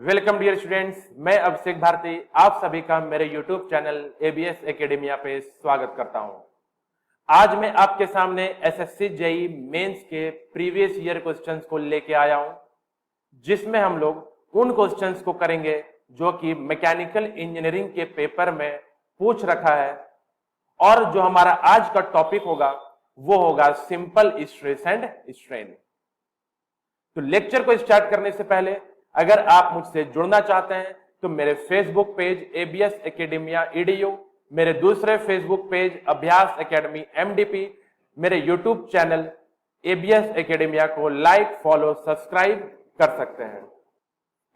Welcome dear students, मैं अभिषेक भारती आप सभी का मेरे यूट्यूब चैनल एबीएस एकेडमिया पे स्वागत करता हूं। आज मैं आपके सामने एसएससी जेईई मेंस के प्रीवियस ईयर क्वेश्चंस को लेके आया हूं, जिसमें हम लोग उन क्वेश्चंस को करेंगे जो कि मैकेनिकल इंजीनियरिंग के पेपर में पूछ रखा है। और जो हमारा आज का टॉपिक होगा वो होगा सिंपल स्ट्रेस एंड स्ट्रेन। तो लेक्चर को स्टार्ट करने से पहले अगर आप मुझसे जुड़ना चाहते हैं तो मेरे Facebook page ABS academia EDU, मेरे दूसरे फेसबुक पेज अभ्यास एकेडमी एमडीपी, मेरे यूट्यूब चैनल एबीएस एकेडमिया को लाइक, फॉलो, सब्सक्राइब कर सकते हैं।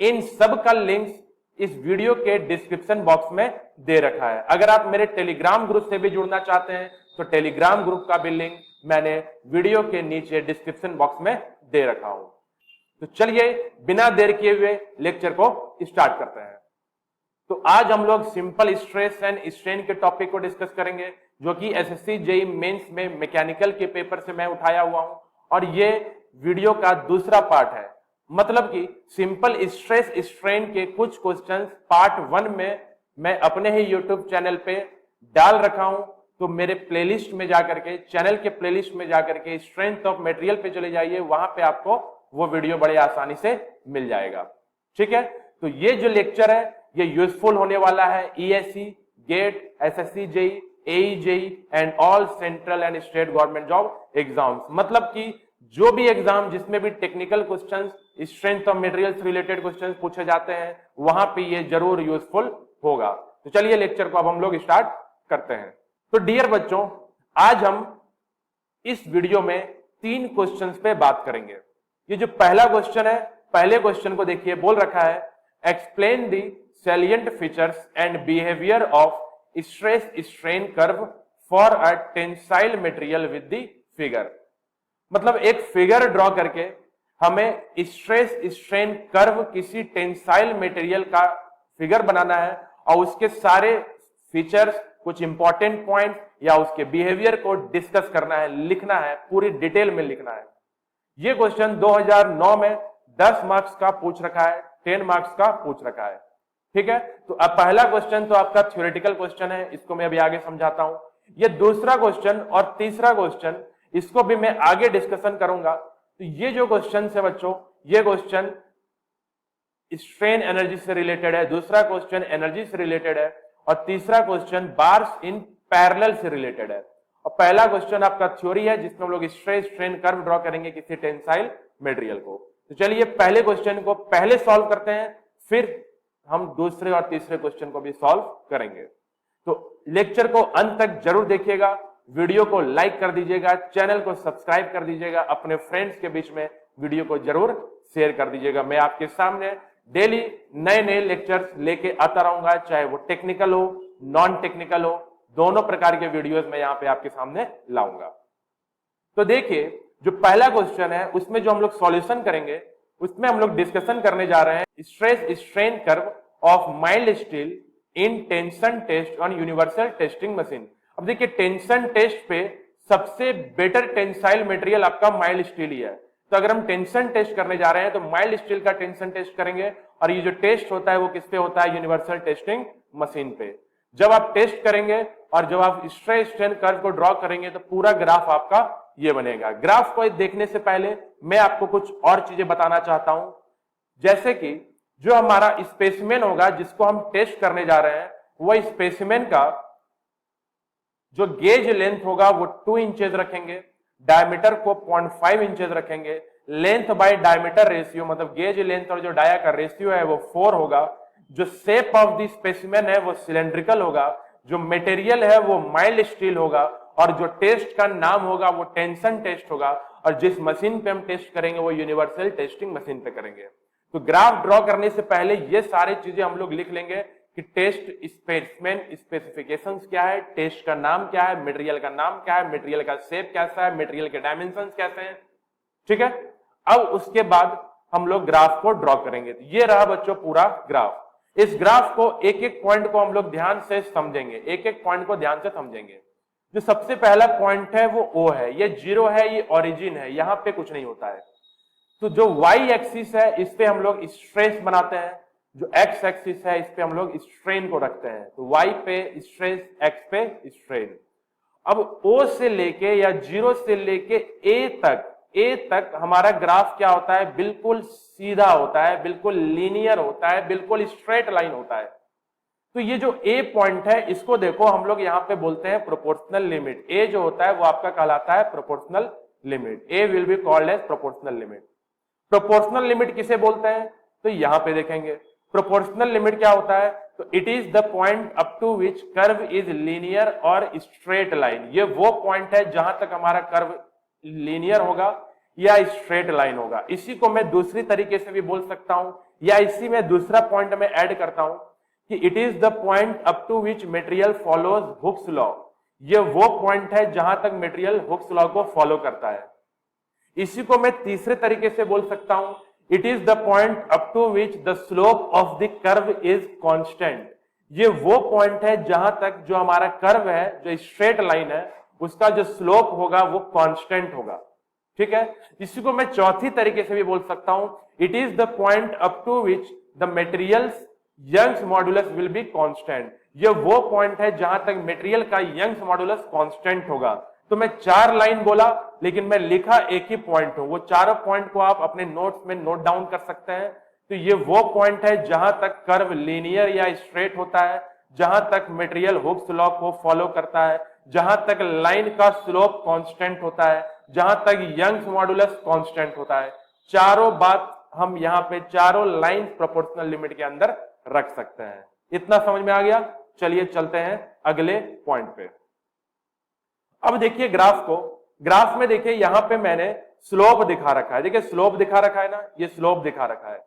इन सब का लिंक्स इस वीडियो के डिस्क्रिप्शन बॉक्स में दे रखा है। अगर आप मेरे टेलीग्राम ग्रुप से भी जुड़ना चाहते हैं तो टेलीग्राम ग्रुप का भी लिंक मैंने वीडियो के नीचे डिस्क्रिप्शन बॉक्स में दे रखा हूं। तो चलिए बिना देर किए हुए लेक्चर को स्टार्ट करते हैं। तो आज हम लोग सिंपल स्ट्रेस एंड स्ट्रेन के टॉपिक को डिस्कस करेंगे, जो कि एसएससी जेईई मेंस में मैकेनिकल के पेपर से मैं उठाया हुआ हूं और ये वीडियो का दूसरा पार्ट है। मतलब कि सिंपल स्ट्रेस स्ट्रेन के कुछ क्वेश्चंस पार्ट 1 में मैं अपने ही यूट्यूब चैनल पे डाल रखा हूं। तो मेरे प्लेलिस्ट में जाकर के, चैनल के प्लेलिस्ट में जाकर के स्ट्रेंथ ऑफ मटेरियल पे चले जाइए, वहां पे आपको वो वीडियो बड़े आसानी से मिल जाएगा। ठीक है, तो ये जो लेक्चर है ये यूजफुल होने वाला है ESC, GATE, SSC JEE, AE JEE and all central and state government job exams. मतलब कि जो भी एग्जाम जिसमें भी technical questions, strength of material से रिलेटेड क्वेश्चंस पूछे जाते हैं, वहां पे ये जरूर यूजफुल होगा। तो चलिए लेक्चर को अब हम लोग स्टार्ट करते हैं। तो डियर बच्चों, आज हम इस वीडियो में 3 क्वेश्चंस पे बात करेंगे। ये जो पहला क्वेश्चन है, पहले क्वेश्चन को देखिए, बोल रखा है explain the salient features and behaviour of stress strain curve for a tensile material with the figure. मतलब एक फिगर ड्रॉ करके हमें स्ट्रेस स्ट्रेन कर्व किसी टेंसाइल मटेरियल का फिगर बनाना है और उसके सारे फीचर्स, कुछ इंपॉर्टेंट पॉइंट या उसके बिहेवियर को डिस्कस करना है, लिखना है, पूरी डिटेल में लिखना है। ये क्वेश्चन 2009 में 10 मार्क्स का पूछ रखा है, 10 मार्क्स का पूछ रखा है। ठीक है, तो अब पहला क्वेश्चन तो आपका थ्योरेटिकल क्वेश्चन है, इसको मैं अभी आगे समझाता हूं। ये दूसरा क्वेश्चन और तीसरा क्वेश्चन, इसको भी मैं आगे डिस्कशन करूंगा। तो ये जो क्वेश्चन है बच्चों, ये क्वेश्चन स्ट्रेन एनर्जी से रिलेटेड है, दूसरा क्वेश्चन एनर्जी से रिलेटेड है और तीसरा क्वेश्चन बार्स इन पैरेलल से रिलेटेड है। और पहला क्वेश्चन आपका थ्योरी है, जिसमें हम लोग स्ट्रेस स्ट्रेन कर्व ड्रॉ करेंगे किसी टेंसाइल मटेरियल को। तो चलिए पहले क्वेश्चन को पहले सॉल्व करते हैं, फिर हम दूसरे और तीसरे क्वेश्चन को भी सॉल्व करेंगे। तो लेक्चर को अंत तक जरूर देखिएगा, वीडियो को लाइक कर दीजिएगा, चैनल को सब्सक्राइब कर दीजिएगा, अपने फ्रेंड्स के बीच में वीडियो को जरूर शेयर कर दीजिएगा। मैं आपके सामने डेली नए नए लेक्चर्स लेके आता रहूंगा, चाहे वो टेक्निकल हो, नॉन टेक्निकल हो, दोनों प्रकार के वीडियोस मैं यहां पे आपके सामने लाऊंगा। तो देखिए, जो पहला क्वेश्चन है उसमें जो हम लोग सॉल्यूशन करेंगे, उसमें हम लोग डिस्कशन करने जा रहे हैं stress strain curve of mild steel in tension test on universal testing machine. अब देखिए, टेंशन टेस्ट पे सबसे बेटर टेंसाइल मटेरियल आपका माइल्ड स्टील ही है। तो अगर हम टेंशन टेस्ट करने जा रहे हैं तो माइल्ड स्टील का टेंशन टेस्ट करेंगे, और ये जो टेस्ट होता है वो किस पे होता है? यूनिवर्सल टेस्टिंग मशीन पे। जब आप टेस्ट करेंगे और जब आप स्ट्रेस स्ट्रेन कर्व को ड्रॉ करेंगे तो पूरा ग्राफ आपका ये बनेगा। ग्राफ को देखने से पहले मैं आपको कुछ और चीजें बताना चाहता हूं, जैसे कि जो हमारा स्पेसिमेन होगा जिसको हम टेस्ट करने जा रहे हैं, वह स्पेसिमेन का जो गेज लेंथ होगा वो 2 इंचेस रखेंगे, डायमीटर को 0.5 इंचेस रखेंगे, लेंथ बाय डायमीटर रेशियो, मतलब गेज लेंथ और जो डाया का रेशियो है वो 4 होगा, जो शेप ऑफ द स्पेसिमेन है वो सिलेंड्रिकल होगा, जो मटेरियल है वो माइल्ड स्टील होगा, और जो टेस्ट का नाम होगा वो टेंशन टेस्ट होगा, और जिस मशीन पे हम टेस्ट करेंगे वो यूनिवर्सल टेस्टिंग मशीन पे करेंगे। तो ग्राफ ड्रॉ करने से पहले ये सारी चीजें हम लोग लिख लेंगे कि टेस्ट स्पेसिमेन स्पेसिफिकेशंस क्या है, टेस्ट का नाम क्या है, मटेरियल का नाम क्या है, मटेरियल का शेप कैसा है, मटेरियल के डायमेंशंस कैसे हैं। ठीक है, अब उसके बाद हम लोग ग्राफ को ड्रॉ करेंगे। तो ये रहा बच्चों पूरा ग्राफ। इस ग्राफ को एक एक पॉइंट को हम लोग ध्यान से समझेंगे, एक एक पॉइंट को ध्यान से समझेंगे। जो सबसे पहला पॉइंट है वो O है, ये 0 है, ये ओरिजिन है, यहां पे कुछ नहीं होता है। तो जो y एक्सिस है इस पे हम लोग स्ट्रेस बनाते हैं, जो एक्स एक्सिस है इस पे हम लोग स्ट्रेन को रखते हैं, तो वाई पे स्ट्रेस, एक्स पे स्ट्रेन। अब ओ से लेके या जीरो से लेके ए तक हमारा ग्राफ क्या होता है, बिल्कुल सीधा होता है, बिल्कुल लीनियर होता है, बिल्कुल स्ट्रेट लाइन होता है। तो ये जो ए पॉइंट है इसको देखो हम लोग यहाँ पे बोलते हैं प्रोपोर्शनल लिमिट। ए जो होता है वो आपका कहलाता है proportional limit. A will be called as proportional limit. Proportional limit किसे बोलते हैं, तो यहां पे देखेंगे प्रोपोर्शनल लिमिट क्या होता है, तो it is the point up to which curve is linear और स्ट्रेट लाइन। ये वो पॉइंट है जहां तक हमारा कर्व लीनियर होगा या स्ट्रेट लाइन होगा। इसी को मैं दूसरी तरीके से भी बोल सकता हूं, या इसी में दूसरा पॉइंट मैं ऐड करता हूं कि it is the point up to which material follows Hooke's law. ये वो पॉइंट है जहां तक मटेरियल हुक्स लॉ को फॉलो करता है। इसी को मैं तीसरे तरीके से बोल सकता हूं, it is the point up to which the slope of the curve is constant. ये वो पॉइंट है जहां तक जो हमारा कर्व है, जो स्ट्रेट लाइन है, उसका जो स्लोप होगा वो कांस्टेंट होगा। ठीक है, इसी को मैं चौथी तरीके से भी बोल सकता हूं, it is the point up to which the material's Young's modulus will be constant. ये वो पॉइंट है जहां तक मटेरियल का यंग्स मॉडुलस कांस्टेंट होगा। तो मैं 4 लाइन बोला लेकिन मैं लिखा एक ही पॉइंट हूं, वो चारों पॉइंट को आप अपने नोट्स में नोट डाउन कर सकते हैं। तो ये वो पॉइंट है जहां तक कर्व लीनियर या स्ट्रेट होता है, जहां तक मटेरियल हुक्स लॉ को फॉलो करता है, जहां तक लाइन का स्लोप कांस्टेंट होता है, जहां तक यंग्स मॉडुलस कांस्टेंट होता है। चारों बात हम यहाँ पे चारों लाइन प्रोपोर्शनल लिमिट के अंदर रख सकते हैं। इतना समझ में आ गया। चलिए चलते हैं अगले पॉइंट पे। अब देखिए ग्राफ को, ग्राफ में देखिए यहां पे मैंने स्लोप दिखा रखा है। देखिए स्लोप दिखा रखा है ना, ये स्लोप दिखा रखा है।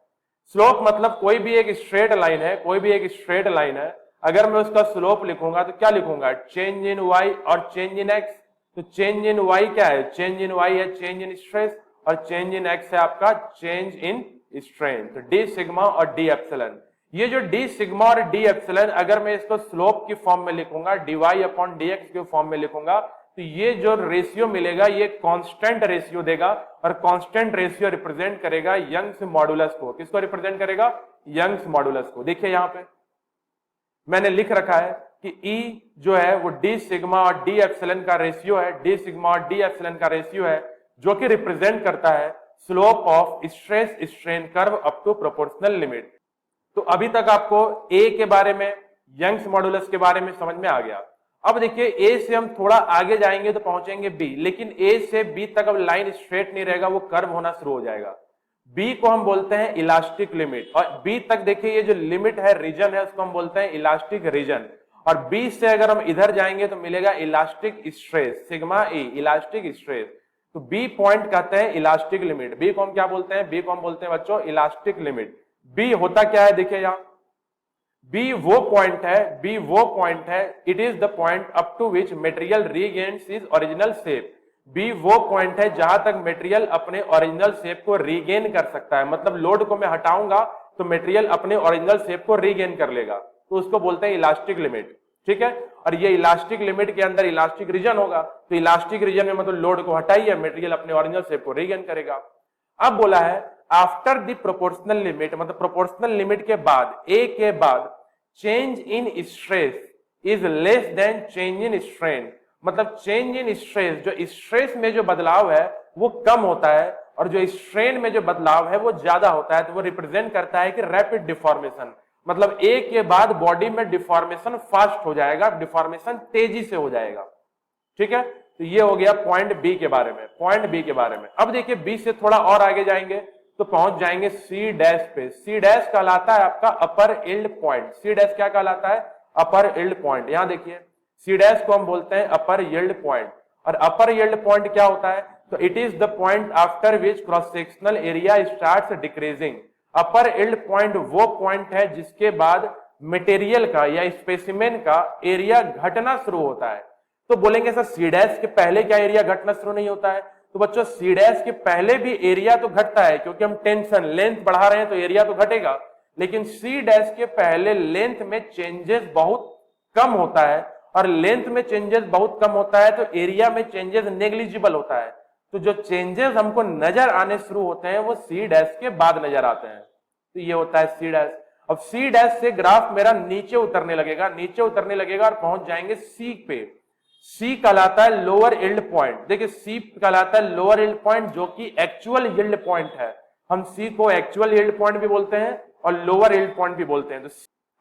स्लोप मतलब कोई भी एक स्ट्रेट लाइन है, कोई भी एक स्ट्रेट लाइन है, अगर मैं उसका स्लोप लिखूंगा तो क्या लिखूंगा, चेंज इन वाई और चेंज इन एक्स। तो चेंज इन वाई क्या है, चेंज इन वाई है चेंज इन स्ट्रेस, और चेंज इन एक्स है आपका चेंज इन स्ट्रेन। तो डी सिग्मा और डी एप्सिलॉन, ये जो डी सिग्मा और डी एप्सिलॉन अगर मैं इसको स्लोप की फॉर्म में लिखूंगा, डीवाई अपॉन डी एक्स के फॉर्म में लिखूंगा, तो ये जो रेशियो मिलेगा ये कांस्टेंट रेशियो देगा, और कांस्टेंट रेशियो रिप्रेजेंट करेगा यंग्स मॉडुलस को। किसको रिप्रेजेंट करेगा, यंग्स मॉडुलस को। देखिए यहां पे मैंने लिख रखा है कि E जो है वो डी सिग्मा और डी एप्सिलॉन का रेशियो है, डी सिग्मा और डी एप्सिलॉन का रेशियो है, जो कि रिप्रेजेंट करता है slope of stress strain curve up to proportional limit. तो अभी तक आपको ए के बारे में, यंग्स मॉडुलस के बारे में समझ में आ गया। अब देखिए ए से हम थोड़ा आगे जाएंगे तो पहुंचेंगे बी, लेकिन ए से बी तक अब लाइन स्ट्रेट नहीं रहेगा, वो कर्व होना शुरू हो जाएगा। बी को हम बोलते हैं इलास्टिक लिमिट, और बी तक देखिए ये जो लिमिट है, रीजन है, उसको हम बोलते हैं इलास्टिक रीजन। और बी से अगर हम इधर जाएंगे तो मिलेगा इलास्टिक स्ट्रेस, सिग्मा ई, इलास्टिक स्ट्रेस। तो बी पॉइंट कहते हैं इलास्टिक लिमिट। बी को हम क्या बोलते हैं, बी को हम बोलते हैं बच्चों इलास्टिक लिमिट। बी होता क्या है, देखिए यहां बी वो पॉइंट है, बी वो पॉइंट है, it is the point up to which material regains is original shape. B वो पॉइंट है जहां तक मटेरियल अपने ओरिजिनल शेप को रीगेन कर सकता है, मतलब लोड को मैं हटाऊंगा तो मटेरियल अपने ओरिजिनल शेप को रीगेन कर लेगा, तो उसको बोलते हैं इलास्टिक लिमिट। ठीक है, और ये इलास्टिक लिमिट के अंदर इलास्टिक रीजन होगा, तो इलास्टिक रीजन में मतलब लोड को हटाइए, मटेरियल अपने ओरिजिनल शेप को रीगेन करेगा। अब बोला है आफ्टर द प्रोपोर्शनल लिमिट, मतलब प्रोपोर्शनल लिमिट के बाद, ए के बाद change in stress is less than change in strain. मतलब चेंज इन स्ट्रेस, जो स्ट्रेस में जो बदलाव है वो कम होता है, और जो स्ट्रेन में जो बदलाव है वो ज्यादा होता है, तो वो रिप्रेजेंट करता है कि रैपिड डिफॉर्मेशन। मतलब ए के बाद बॉडी में डिफॉर्मेशन फास्ट हो जाएगा, डिफॉर्मेशन तेजी से हो जाएगा। ठीक है, तो ये हो गया पॉइंट बी के बारे में, पॉइंट बी के बारे में। अब देखिए बी से थोड़ा और आगे जाएंगे तो पहुंच जाएंगे सी डैश पे। सी डैश कहलाता है आपका अपर यील्ड पॉइंट। सी डैश क्या कहलाता है, अपर यील्ड पॉइंट। यहां देखिए सी डैश को हम बोलते हैं अपर यील्ड पॉइंट। और अपर यील्ड पॉइंट क्या होता है, तो it is the point after which cross sectional area starts decreasing. Upper yield point वो पॉइंट है जिसके बाद मटेरियल का या स्पेसिमेन का एरिया घटना शुरू होता है। तो बोलेंगे सर सी डैश के पहले क्या एरिया घटना शुरू नहीं होता है, तो बच्चों सी डैश के पहले भी एरिया तो घटता है, क्योंकि हम टेंशन लेंथ बढ़ा रहे हैं तो एरिया तो घटेगा, लेकिन सी डैश के पहले लेंथ में चेंजेस बहुत कम होता है, और लेंथ में चेंजेस बहुत कम होता है तो एरिया में चेंजेस नेग्लिजिबल होता है। तो जो चेंजेस हमको नजर आने शुरू होते हैं वो सी डैश के बाद नजर आते हैं। तो ये होता है सी डैश। अब सी डैश से ग्राफ मेरा नीचे उतरने लगेगा और पहुंच जाएंगे सी पे। सी कहलाता है लोअर यील्ड पॉइंट। देखिए सी कहलाता है लोअर यील्ड पॉइंट जो कि एक्चुअल यील्ड पॉइंट है। हम सी को एक्चुअल यील्ड पॉइंट भी बोलते हैं और लोअर यील्ड पॉइंट भी बोलते हैं। तो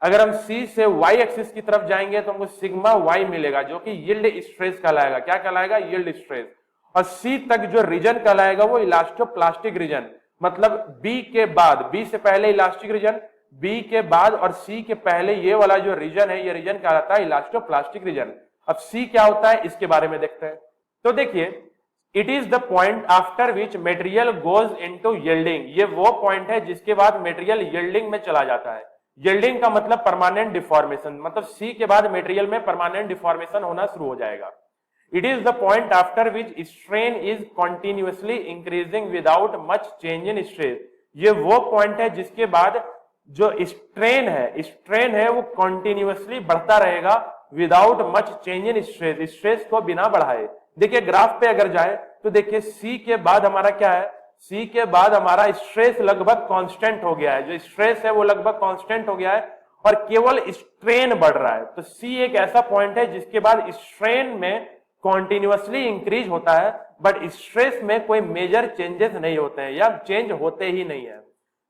अगर हम सी से वाई एक्सिस की तरफ जाएंगे तो हमको सिग्मा वाई मिलेगा जो कि यील्ड स्ट्रेस कहलाएगा। क्या कहलाएगा? Yield stress. और सी तक जो रीजन कहलाएगा वो इलास्टोप्लास्टिक रीजन, मतलब बी के बाद, बी से पहले इलास्टिक रीजन, बी के बाद और सी के पहले ये वाला जो रीजन है, ये रीजन कहलाता है इलास्टोप्लास्टिक रीजन। अब सी क्या होता है इसके बारे में देखते हैं। तो देखिए, it is the point after which material goes into yielding. ये वो पॉइंट है जिसके बाद मेटेरियल यील्डिंग में चला जाता है। यील्डिंग का मतलब परमानेंट डिफॉर्मेशन, मतलब सी के बाद मेटेरियल में परमानेंट डिफॉर्मेशन होना शुरू हो जाएगा। It is the point after which strain is continuously increasing without much change in stress. ये वो पॉइंट है जिसके बाद जो स्ट्रेन है वो कॉन्टिन्यूअसली बढ़ता रहेगा without much change in stress, stress को बिना बढ़ाए। देखिए ग्राफ पे अगर जाए तो देखिए सी के बाद हमारा क्या है, सी के बाद हमारा स्ट्रेस लगभग कांस्टेंट हो गया है। जो स्ट्रेस है वो लगभग कांस्टेंट हो गया है और केवल स्ट्रेन बढ़ रहा है। तो सी एक ऐसा पॉइंट है जिसके बाद स्ट्रेन में कॉन्टिन्यूअसली इंक्रीज होता है बट स्ट्रेस में कोई मेजर चेंजेस नहीं होते हैं या चेंज होते ही नहीं है।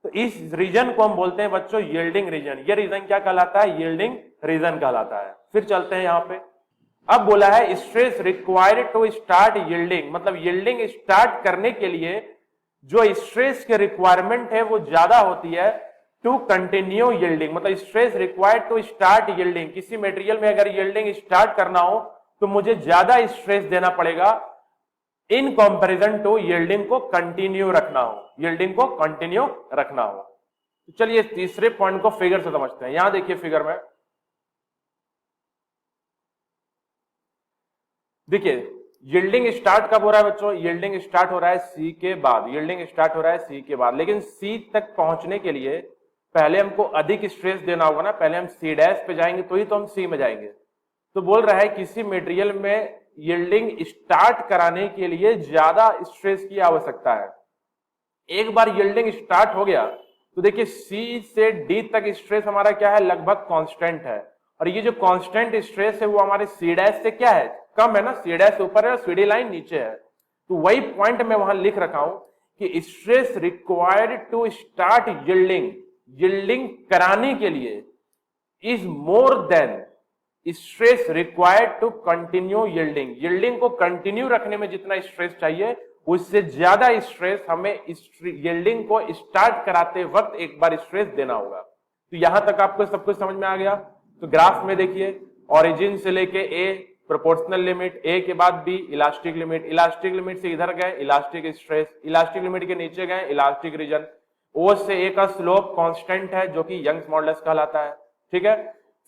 तो इस रीजन को हम बोलते हैं बच्चों यील्डिंग रीजन। ये रीजन क्या कहलाता है? यील्डिंग रीजन कहलाता है। फिर चलते हैं यहां पे। अब बोला है stress required to start yielding, मतलब यील्डिंग स्टार्ट करने के लिए जो स्ट्रेस के रिक्वायरमेंट है वो ज्यादा होती है टू कंटिन्यू यील्डिंग। मतलब stress required to start yielding, किसी मटेरियल में अगर यील्डिंग स्टार्ट करना हो तो मुझे ज्यादा स्ट्रेस देना पड़ेगा इन कंपैरिजन टू यील्डिंग को कंटिन्यू रखना हो, यील्डिंग को कंटिन्यू रखना हो। तो चलिए तीसरे पॉइंट को फिगर से समझते हैं। यहां देखिए फिगर में, देखिए यील्डिंग स्टार्ट कब हो रहा है बच्चों? यील्डिंग स्टार्ट हो रहा है सी के बाद, यील्डिंग स्टार्ट हो रहा है सी के बाद। लेकिन सी तक पहुंचने के लिए पहले हमको अधिक स्ट्रेस देना होगा ना, पहले हम सी डैश पे जाएंगे तो ही तो हम सी में जाएंगे। तो बोल रहा है किसी मटेरियल में यील्डिंग स्टार्ट कराने के लिए ज्यादा स्ट्रेस की आवश्यकता है। एक बार यील्डिंग स्टार्ट हो गया तो देखिए सी से डी तक स्ट्रेस हमारा क्या है? लगभग कांस्टेंट है। और ये जो कांस्टेंट स्ट्रेस है वो हमारे सी डैश से क्या है? कम है ना, सी डैश ऊपर है और सीडी लाइन नीचे है। तो वही पॉइंट मैं वहां लिख रखा हूं कि stress required to start yielding, yielding कराने के लिए is more than stress required to continue yielding. Yielding को कंटिन्यू रखने में जितना स्ट्रेस चाहिए उससे ज्यादा स्ट्रेस हमें यील्डिंग को स्टार्ट कराते वक्त एक बार स्ट्रेस देना होगा। तो यहां तक आपको सब कुछ समझ में आ गया। तो ग्राफ में देखिए ओरिजिन से लेके ए प्रोपोर्शनल लिमिट, ए के बाद B elastic limit, elastic limit से इधर गए इलास्टिक स्ट्रेस, इलास्टिक लिमिट के नीचे गए इलास्टिक रीजन, ओ से ए का स्लोप कांस्टेंट है जो कि यंग्स मॉडुलस कहलाता है। ठीक है,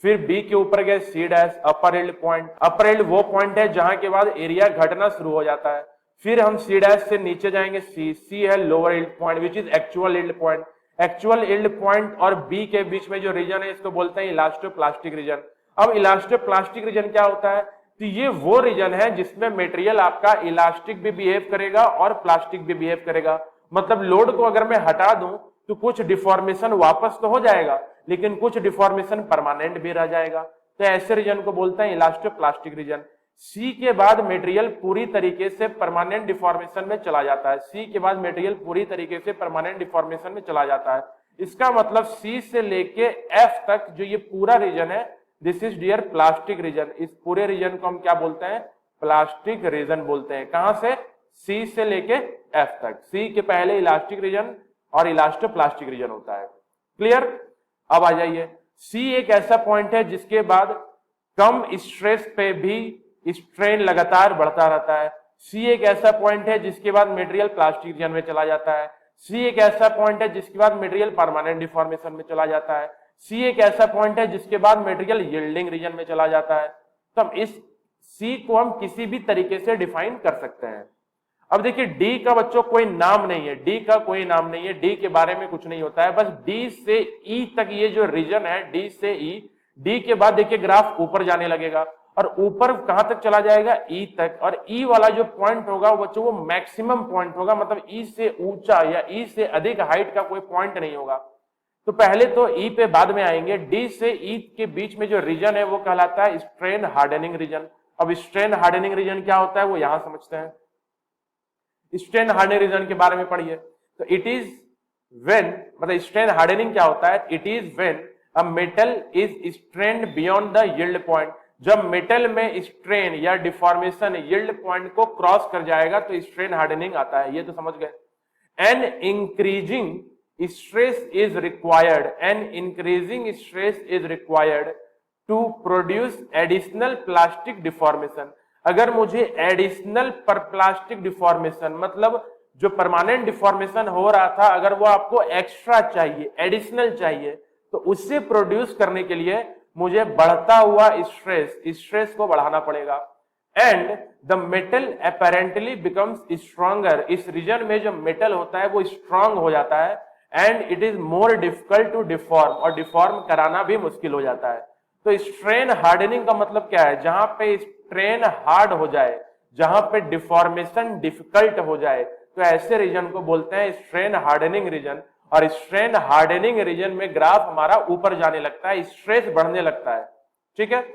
फिर बी के ऊपर गए सी डैश अपर यील्ड पॉइंट। अपर यील्ड वो पॉइंट है जहां के बाद एरिया घटना शुरू हो जाता है। फिर हम सी डैश से नीचे जाएंगे सी, सी है lower yield point which is actual yield point. Actual yield point और बी के बीच में जो रीजन है इसको बोलते हैं इलास्टोप्लास्टिक रीजन। अब इलास्टोप्लास्टिक रीजन क्या होता है? तो ये वो रीजन है जिसमें मटेरियल आपका इलास्टिक भी बिहेव करेगा और प्लास्टिक भी बिहेव करेगा। मतलब लोड को अगर मैं हटा दूं तो कुछ डिफॉर्मेशन वापस तो हो जाएगा लेकिन कुछ डिफॉर्मेशन परमानेंट भी रह जाएगा। तो ऐसे रीजन को बोलते हैं इलास्टोप्लास्टिक रीजन। सी के बाद मटेरियल पूरी तरीके से परमानेंट डिफॉर्मेशन में चला जाता है। सी के बाद मटेरियल पूरी तरीके से परमानेंट डिफॉर्मेशन में चला जाता है। इसका मतलब सी से लेके एफ तक जो ये पूरा रीजन है this is dear plastic region. इस पूरे रीजन को हम क्या बोलते हैं? प्लास्टिक रीजन बोलते हैं। कहां से? सी से लेके एफ तक। सी के पहले इलास्टिक रीजन और इलास्टोप्लास्टिक रीजन होता है। क्लियर? अब आ जाइए, सी एक ऐसा पॉइंट है जिसके बाद कम स्ट्रेस पे भी स्ट्रेन लगातार बढ़ता रहता है। सी एक ऐसा पॉइंट है जिसके बाद मटेरियल प्लास्टिक रीजन में चला जाता है। सी एक ऐसा पॉइंट है जिसके बाद मटेरियल परमानेंट डिफॉर्मेशन में चला जाता है। सी एक ऐसा पॉइंट है जिसके बाद मटेरियल यील्डिंग रीजन में चला जाता है। तो हम इस सी को हम किसी भी तरीके से डिफाइन कर सकते हैं। अब देखिए डी का बच्चों कोई नाम नहीं है, डी का कोई नाम नहीं है, डी के बारे में कुछ नहीं होता है। बस डी से ई तक ये जो रीजन है डी से ई, डी के बाद देखिए ग्राफ ऊपर जाने लगेगा और ऊपर कहां तक चला जाएगा? ई तक। और ई वाला जो पॉइंट होगा बच्चों वो मैक्सिमम पॉइंट होगा, मतलब ई से ऊंचा या ई से अधिक हाइट का कोई पॉइंट नहीं होगा। तो पहले तो ई पे बाद में आएंगे। डी से ई के बीच में जो रीजन है वो कहलाता है स्ट्रेन हार्डनिंग रीजन। अब स्ट्रेन हार्डनिंग रीजन क्या होता है वो यहां समझते हैं। स्ट्रेन हार्डनिंग रीजन के बारे में पढ़िए। तो इट इज व्हेन, मतलब स्ट्रेन हार्डनिंग क्या होता है, it is when a metal is strained beyond the yield point. जब मेटल में स्ट्रेन या डिफॉर्मेशन यील्ड पॉइंट को क्रॉस कर जाएगा तो स्ट्रेन हार्डनिंग आता है, ये तो समझ गए। An increasing stress is required, and increasing stress is required to produce additional plastic deformation। अगर मुझे एडिशनल पर प्लास्टिक डिफॉर्मेशन, मतलब जो परमानेंट डिफॉर्मेशन हो रहा था, अगर वो आपको एक्स्ट्रा चाहिए, एडिशनल चाहिए, तो उससे प्रोड्यूस करने के लिए मुझे बढ़ता हुआ स्ट्रेस को बढ़ाना पड़ेगा। And the metal apparently becomes stronger. इस रीजन में जो मेटल होता है वो स्ट्रांग हो जाता है। And it is more difficult to deform, और डिफॉर्म कराना भी मुश्किल हो जाता है। तो स्ट्रेन हार्डनिंग का मतलब क्या है, जहां पे स्ट्रेन हार्ड हो जाए, जहां पे डिफॉर्मेशन डिफिकल्ट हो जाए, तो ऐसे रीजन को बोलते हैं स्ट्रेन हार्डनिंग रीजन। और स्ट्रेन हार्डनिंग रीजन में ग्राफ हमारा ऊपर जाने लगता है, स्ट्रेस बढ़ने लगता है। ठीक है,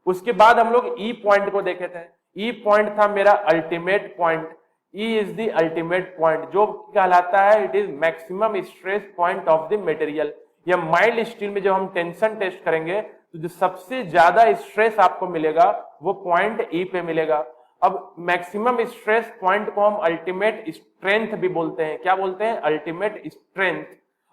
उसके बाद हम लोग ई पॉइंट को देखे थे। ई पॉइंट था मेरा ultimate point. E is the ultimate point, जो कहलाता है it is maximum stress point of the material. या माइल्ड स्टील में जब हम टेंशन टेस्ट करेंगे तो जो सबसे ज्यादा स्ट्रेस आपको मिलेगा वो पॉइंट ई पे मिलेगा। अब मैक्सिमम स्ट्रेस पॉइंट को हम अल्टीमेट स्ट्रेंथ भी बोलते हैं। क्या बोलते हैं, अल्टीमेट स्ट्रेंथ।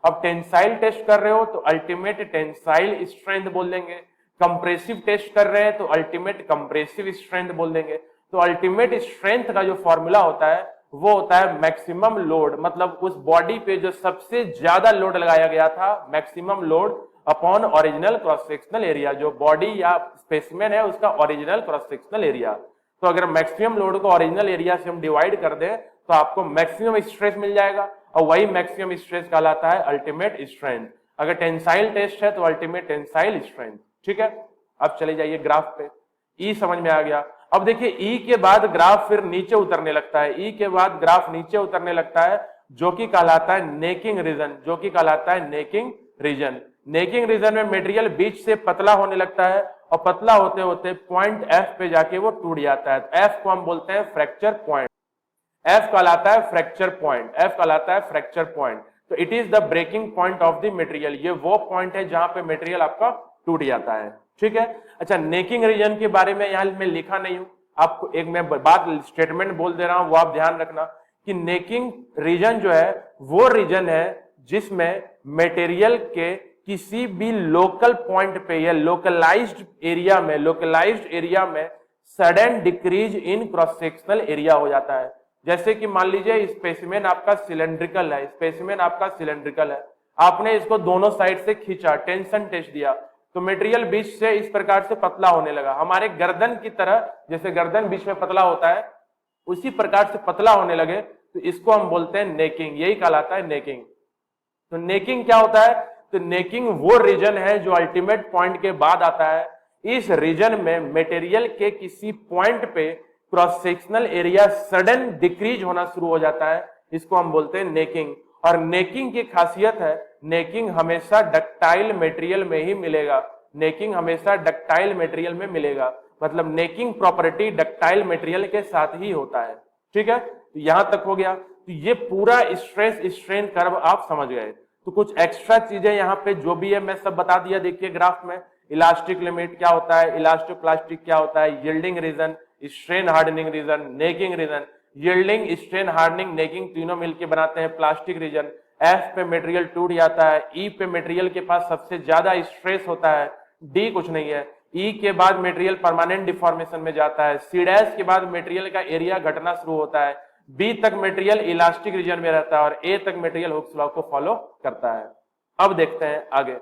अब टेंसाइल टेस्ट कर रहे हो तो अल्टीमेट टेंसाइल स्ट्रेंथ बोल देंगे। कंप्रेसिव टेस्ट कर रहे हैं तो अल्टीमेट कंप्रेसिव स्ट्रेंथ बोल देंगे। तो अल्टीमेट स्ट्रेंथ का जो फॉर्मूला होता है वो होता है मैक्सिमम लोड, मतलब उस बॉडी पे जो सबसे ज्यादा लोड लगाया गया था, maximum load upon original cross sectional area. जो बॉडी या स्पेसिमेन है उसका ओरिजिनल क्रॉस सेक्शनल एरिया। तो अगर मैक्सिमम लोड को ओरिजिनल एरिया से हम डिवाइड कर दें तो आपको मैक्सिमम स्ट्रेस मिल जाएगा, और वही मैक्सिमम स्ट्रेस कहलाता है अल्टीमेट स्ट्रेंथ। अगर टेंसाइल टेस्ट है तो अल्टीमेट टेंसाइल स्ट्रेंथ। ठीक है, अब चले जाइए ग्राफ पे। ई समझ में आ गया। अब देखिए ई के बाद ग्राफ फिर नीचे उतरने लगता है। ई के बाद ग्राफ नीचे उतरने लगता है जो कि कहलाता है नेकिंग रीजन, जो कि कहलाता है नेकिंग रीजन। नेकिंग रीजन में मटेरियल बीच से पतला होने लगता है, और पतला होते होते पॉइंट एफ पे जाके वो टूट जाता है। एफ को हम बोलते हैं फ्रैक्चर पॉइंट। एफ कहलाता है फ्रैक्चर पॉइंट। एफ कहलाता है फ्रैक्चर पॉइंट। तो it is the breaking point of the material. ये वो पॉइंट है जहां पे मटेरियल आपका टूट जाता है। ठीक है, अच्छा नेकिंग रीजन के बारे में यहां मैं लिखा नहीं हूं, आपको एक मैं बात स्टेटमेंट बोल दे रहा हूं, वो आप ध्यान रखना कि नेकिंग रीजन जो है वो रीजन है जिसमें मटेरियल के किसी भी लोकल पॉइंट पे या लोकलाइज्ड एरिया में sudden decrease in cross sectional area हो जाता है। जैसे कि मान लीजिए स्पेसिमेन आपका सिलेंड्रिकल है, स्पेसिमेन आपका सिलेंड्रिकल है, आपने इसको दोनों साइड से खींचा, टेंशन टेस्ट दिया, तो मटेरियल बीच से इस प्रकार से पतला होने लगा। हमारे गर्दन की तरह, जैसे गर्दन बीच में पतला होता है उसी प्रकार से पतला होने लगे, तो इसको हम बोलते हैं नेकिंग। यही कहलाता है नेकिंग। तो नेकिंग क्या होता है, तो नेकिंग वो रीजन है जो अल्टीमेट पॉइंट के बाद आता है। इस रीजन में मटेरियल के किसी पॉइंट पे cross sectional area sudden decrease होना शुरू हो जाता है, इसको हम बोलते हैं नेकिंग। और नेकिंग की खासियत है, नेकिंग हमेशा डक्टाइल मटेरियल में ही मिलेगा। नेकिंग हमेशा डक्टाइल मटेरियल में मिलेगा, मतलब नेकिंग प्रॉपर्टी डक्टाइल मटेरियल के साथ ही होता है। ठीक है, तो यहां तक हो गया। तो ये पूरा स्ट्रेस स्ट्रेन कर्व आप समझ गए। तो कुछ एक्स्ट्रा चीजें यहाँ पे जो भी है मैं सब बता दिया। देखिए ग्राफ में इलास्टिक लिमिट क्या होता है, इलास्टोप्लास्टिक क्या होता है, yielding region, strain hardening region, necking region. Yielding, strain hardening, necking तीनों मिलकर बनाते हैं प्लास्टिक रीजन। एफ पे मटेरियल टूट जाता है, ई पे मटेरियल के पास सबसे ज्यादा स्ट्रेस होता है, डी कुछ नहीं है। ई के बाद मटेरियल परमानेंट डिफॉर्मेशन में जाता है, सी डैश के बाद मटेरियल का एरिया घटना शुरू होता है, बी तक मटेरियल इलास्टिक रीजन में रहता है, और ए तक मटेरियल हुक्स लॉ को फॉलो करता है। अब देखते हैं आगे।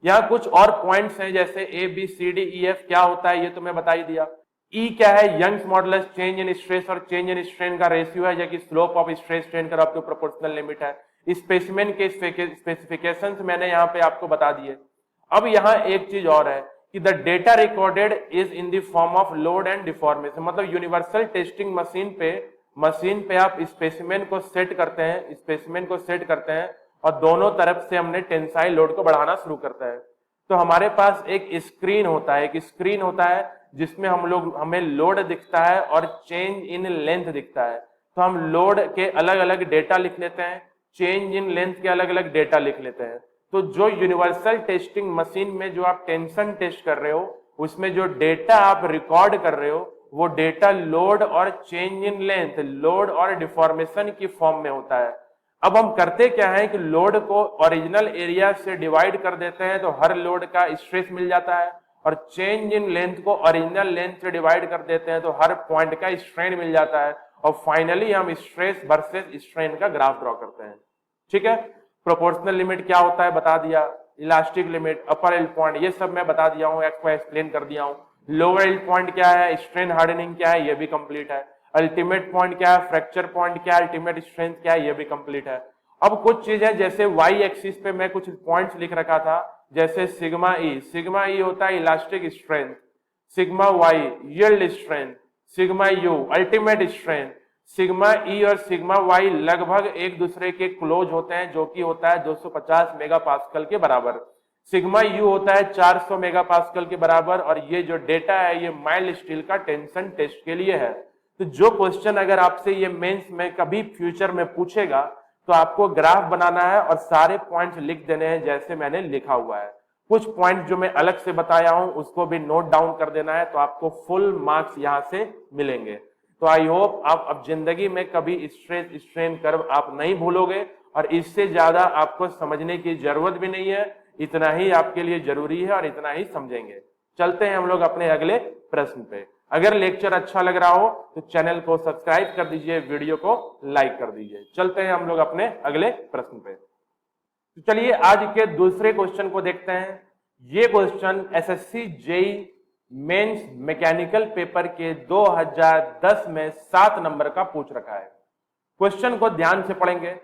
यहाँ कुछ और पॉइंट्स हैं, जैसे A B C D E F क्या होता है ये तो मैं बता ही दिया। ई क्या है, Young's modulus change in stress और चेंज इन स्ट्रेन का रेशियो है, जो कि slope of stress strain curve to proportional limit है। स्पेसिमेन के स्पेसिफिकेशंस मैंने यहाँ पे आपको बता दिए। अब यहाँ एक चीज और है कि the data recorded is in the form of load and deformation. मतलब यूनिवर्सल टेस्टिंग मशीन पे आप स्पेसिमेन को सेट करते हैं, और दोनों तरफ से हमने टेंसाइल लोड को बढ़ाना शुरू करता है। तो हमारे पास एक स्क्रीन होता है जिसमें हमें लोड दिखता है और चेंज इन लेंथ दिखता है। तो हम लोड के अलग अलग डेटा लिख लेते हैं, चेंज इन लेंथ के अलग अलग डेटा लिख लेते हैं। तो जो यूनिवर्सल टेस्टिंग मशीन में जो आप टेंशन टेस्ट कर रहे हो, उसमें जो डेटा आप रिकॉर्ड कर रहे हो, वो डेटा लोड और चेंज इन लेंथ, लोड और डिफॉर्मेशन की फॉर्म में होता है। अब हम करते क्या है कि लोड को ओरिजिनल एरिया से डिवाइड कर देते हैं, तो हर लोड का स्ट्रेस मिल जाता है, और चेंज इन लेंथ को ओरिजिनल लेंथ से डिवाइड कर देते हैं, तो हर पॉइंट का स्ट्रेन मिल जाता है, और फाइनली हम स्ट्रेस वर्सेस स्ट्रेन का ग्राफ ड्रॉ करते हैं। ठीक है, प्रोपोर्शनल लिमिट क्या होता है बता दिया, इलास्टिक लिमिट, अपर एल्ड पॉइंट, ये सब मैं बता दिया हूँ, एक्स को एक्सप्लेन कर दिया हूँ। लोअर एल्ड पॉइंट क्या है, स्ट्रेन हार्डनिंग क्या है, ये भी कंप्लीट है। अल्टीमेट पॉइंट क्या है, फ्रैक्चर पॉइंट क्या है, अल्टीमेट स्ट्रेंथ क्या है, ये भी कंप्लीट है। अब कुछ चीजें जैसे वाई एक्सिस पे मैं कुछ पॉइंट्स लिख रखा था, जैसे सिग्मा ई होता है elastic strength, sigma Y yield strength, sigma U ultimate strength. Sigma E और सिग्मा वाई लगभग एक दूसरे के क्लोज होते हैं, जो कि होता है 250 मेगापास्कल के बराबर। सिग्मा यू होता है 400 मेगापास्कल के बराबर, और ये जो डेटा है ये माइल्ड स्टील का टेंशन टेस्ट के लिए है। तो जो क्वेश्चन अगर आपसे ये मेंस में कभी फ्यूचर में पूछेगा, तो आपको ग्राफ बनाना है और सारे पॉइंट्स लिख देने हैं जैसे मैंने लिखा हुआ है। कुछ पॉइंट जो मैं अलग से बताया हूं उसको भी नोट डाउन कर देना है, तो आपको फुल मार्क्स यहां से मिलेंगे। तो आई होप आप अब जिंदगी में कभी स्ट्रेस स्ट्रेन कर्व आप नहीं भूलोगे, और इससे ज्यादा आपको समझने की जरूरत भी नहीं है, इतना ही आपके लिए जरूरी है और इतना ही समझेंगे। चलते हैं हम लोग अपने अगले प्रश्न पे। अगर लेक्चर अच्छा लग रहा हो तो चैनल को सब्सक्राइब कर दीजिए, वीडियो को लाइक कर दीजिए। चलते हैं हम लोग अपने अगले प्रश्न पे। तो चलिए आज के दूसरे क्वेश्चन को देखते हैं। ये question SSC JE mains mechanical paper के 2010 में 7 नंबर का पूछ रखा है। क्वेश्चन को ध्यान से पढ़ेंगे।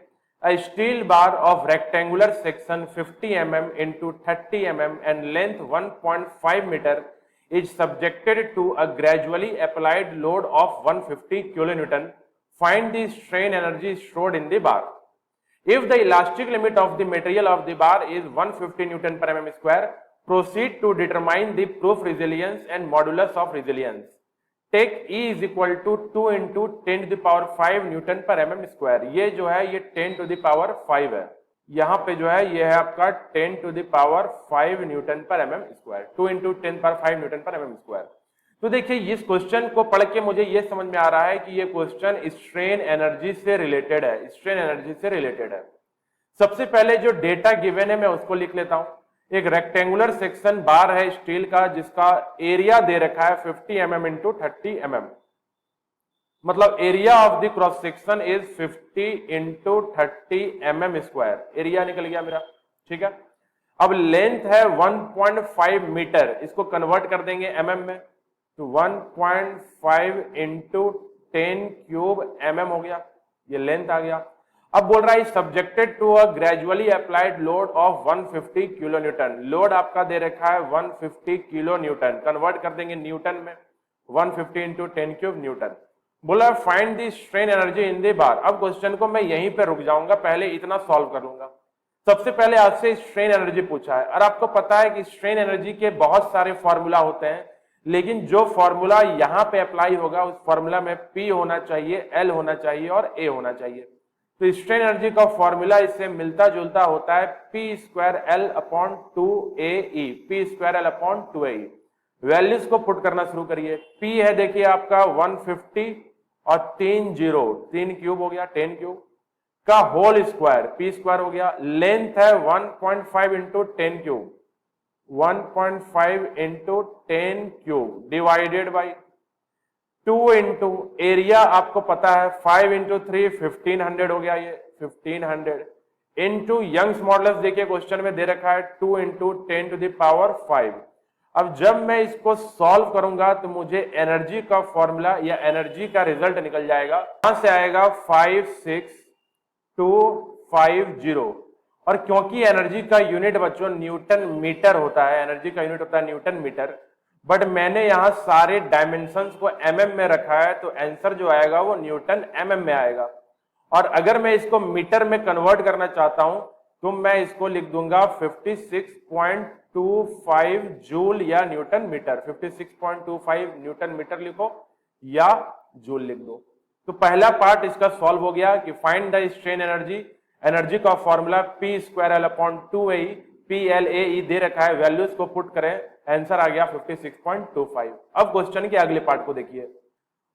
A steel bar of rectangular section 50 mm into 30 mm and length 1.5 meter is subjected to a gradually applied load of 150 kilonewton. Find the strain energy stored in the bar. If the elastic limit of the material of the bar is 150 Newton per mm square, proceed to determine the proof resilience and modulus of resilience. Take E is equal to 2 into 10 to the power 5 newton पर M square. ये जो है ये 10 to the power 5 है, यहाँ पे जो है ये है आपका 10 टू द पावर 5 न्यूटन पर एम स्क्वायर, 2 इंटू 10 पर 5 न्यूटन पर एम स्क्वायर। तो देखिए इस क्वेश्चन को पढ़ के मुझे ये समझ में आ रहा है कि ये क्वेश्चन स्ट्रेन एनर्जी से रिलेटेड है, स्ट्रेन एनर्जी से रिलेटेड है। सबसे पहले जो डेटा गिवन है मैं उसको लिख लेता हूं। एक रेक्टेंगुलर सेक्शन बार है स्टील का, जिसका एरिया दे रखा है 50 mm इंटू 30 mm, मतलब area of the cross section is 50 into 30 mm square. Area निकल गया मेरा, ठीक है। अब लेंथ है 1.5 मीटर, इसको कन्वर्ट कर देंगे mm में, तो 1.5 इंटू 10 क्यूब mm हो गया, ये लेंथ आ गया। अब बोल रहा है subjected to a gradually applied load of 150 kilo newton. Load आपका दे रखा है 150 किलो न्यूटन, कन्वर्ट कर देंगे न्यूटन में, 150 इंटू 10 क्यूब न्यूटन। बोला find the strain energy in the bar. अब क्वेश्चन को मैं यहीं पे रुक जाऊंगा, पहले इतना सॉल्व कर लूंगा। सबसे पहले आपसे स्ट्रेन एनर्जी पूछा है, और आपको पता है कि स्ट्रेन एनर्जी के बहुत सारे फॉर्मूला होते हैं, लेकिन जो फॉर्मूला यहाँ पे अप्लाई होगा उस फॉर्मूला में P होना चाहिए, L होना चाहिए और A होना चाहिए। तो स्ट्रेन एनर्जी का फॉर्मूला इससे मिलता जुलता होता है P square L upon 2AE, P square L upon 2AE। Values को पुट करना शुरू करिए। P है देखिए आपका 150 और 3 क्यूब हो गया, 10 क्यूब का होल स्क्वायर, P स्क्वायर हो गया। लेंथ है 1.5 into 10 cube, 1.5 into 10 cube divided by 2 into area आपको पता है 5 इंटू 3 1500 हो गया, ये 1500 इंटू यंग्स मॉडुलस देखिए क्वेश्चन में दे रखा है 2 इंटू 10 टू द पावर 5। अब जब मैं इसको सॉल्व करूंगा तो मुझे एनर्जी का फॉर्मूला या एनर्जी का रिजल्ट निकल जाएगा। यहां से आएगा 56250, और क्योंकि एनर्जी का यूनिट बच्चों न्यूटन मीटर होता है, एनर्जी का यूनिट होता है न्यूटन मीटर, बट मैंने यहां सारे डायमेंशंस को mm में रखा है, तो आंसर जो आएगा वो न्यूटन mm में आएगा। और अगर मैं इसको मीटर में कन्वर्ट करना चाहता हूं तो मैं इसको लिख दूंगा 56.25 जूल या न्यूटन मीटर। 56.25 न्यूटन मीटर लिखो या जूल लिख दो। तो पहला पार्ट इसका सॉल्व हो गया कि find the strain energy. Energy का फॉर्मूला P²L/2AE, PLAE दे रखा है, वैल्यूज को पुट करें, आंसर आ गया 56.25। अब क्वेश्चन के अगले पार्ट को देखिए।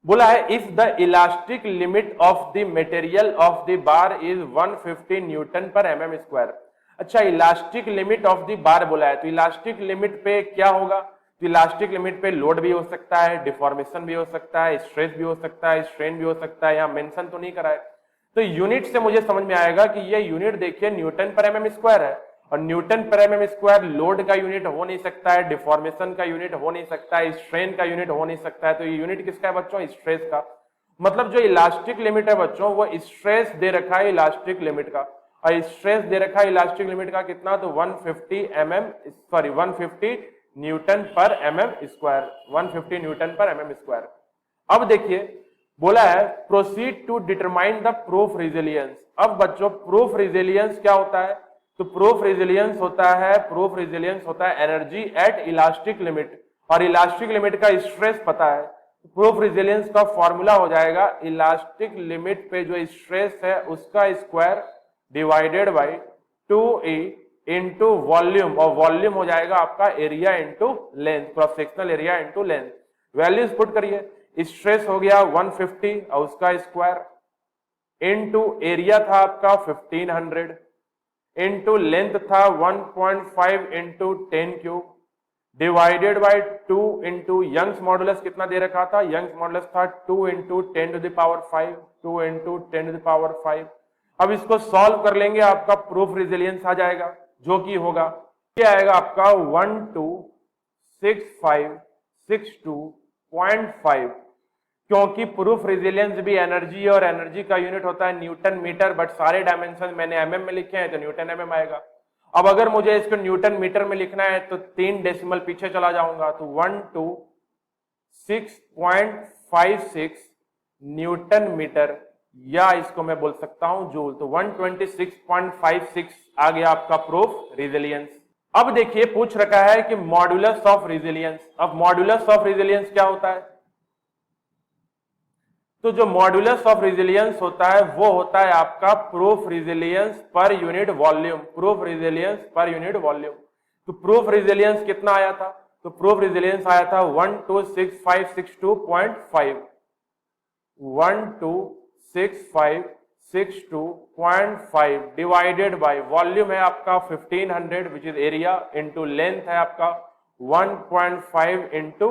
बोला है if the elastic limit of the material of the bar is 150 newton पर एमएम स्क्वायर। अच्छा, elastic limit of the bar बोला है, तो इलास्टिक लिमिट पे क्या होगा? तो इलास्टिक लिमिट पे लोड भी हो सकता है, डिफॉर्मेशन भी हो सकता है, स्ट्रेस भी हो सकता है, स्ट्रेन भी हो सकता है, यहाँ मेंशन तो नहीं करा है। तो यूनिट से मुझे समझ में आएगा कि ये यूनिट देखिए न्यूटन पर एमएम स्क्वायर है, और न्यूटन पर एमएम स्क्वायर लोड का यूनिट हो नहीं सकता है, डिफॉर्मेशन का यूनिट हो नहीं सकता है, स्ट्रेन का यूनिट हो नहीं सकता है। तो ये यूनिट किसका है बच्चों? स्ट्रेस का। मतलब जो इलास्टिक लिमिट है बच्चों वो स्ट्रेस दे रखा है इलास्टिक लिमिट का, और स्ट्रेस दे रखा है इलास्टिक लिमिट का कितना? तो 150 न्यूटन पर एमएम स्क्वायर, 150 न्यूटन पर एमएम स्क्वायर। अब देखिए बोला है proceed to determine the proof resilience. अब बच्चों प्रूफ रेजिलियंस क्या होता है? तो प्रूफ रेजिलियंस होता है एनर्जी एट इलास्टिक लिमिट, और इलास्टिक लिमिट का स्ट्रेस पता है। प्रूफ रेजिलियंस का फॉर्मूला हो जाएगा इलास्टिक लिमिट पे जो स्ट्रेस है उसका square divided by 2E into volume, और वॉल्यूम हो जाएगा आपका area into length, cross sectional area into length. Values put करिए, स्ट्रेस हो गया 150 और उसका स्क्वायर इंटू एरिया था आपका 1500 इंटू लेंथ था 1.5 into 10 cube divided by 2 into Young's modulus कितना दे रखा था? यंग्स मॉडुलस था 2 into 10 to the power 5, 2 into 10 to the power 5। अब इसको सॉल्व कर लेंगे, आपका प्रूफ रेजिलियंस आ जाएगा जो कि होगा क्या आएगा आपका 126562.5। क्योंकि प्रूफ रेजिलियंस भी एनर्जी और एनर्जी का यूनिट होता है न्यूटन मीटर, बट सारे डायमेंशन मैंने एमएम में लिखे हैं तो न्यूटन एमएम आएगा। अब अगर मुझे इसको न्यूटन मीटर में लिखना है तो 3 डेसिमल पीछे चला जाऊंगा, तो 126.56 न्यूटन मीटर, या इसको मैं बोल सकता हूं जूल। तो 126.56 आ गया आपका प्रूफ रेजिलियंस। अब देखिए पूछ रखा है कि मॉड्यूलस ऑफ रेजिलियंस। अब मॉड्यूलस ऑफ रेजिलियंस क्या होता है? तो जो मॉड्यूलस ऑफ रेजिलियंस होता है वो होता है आपका proof resilience per unit volume, proof resilience per unit volume. तो प्रूफ रेजिलियंस कितना आया था? तो प्रूफ रेजिलियंस आया था 126562.5, 1266562.5 डिवाइडेड बाय वॉल्यूम है आपका 1500 which is area into length है आपका 1.5 इंटू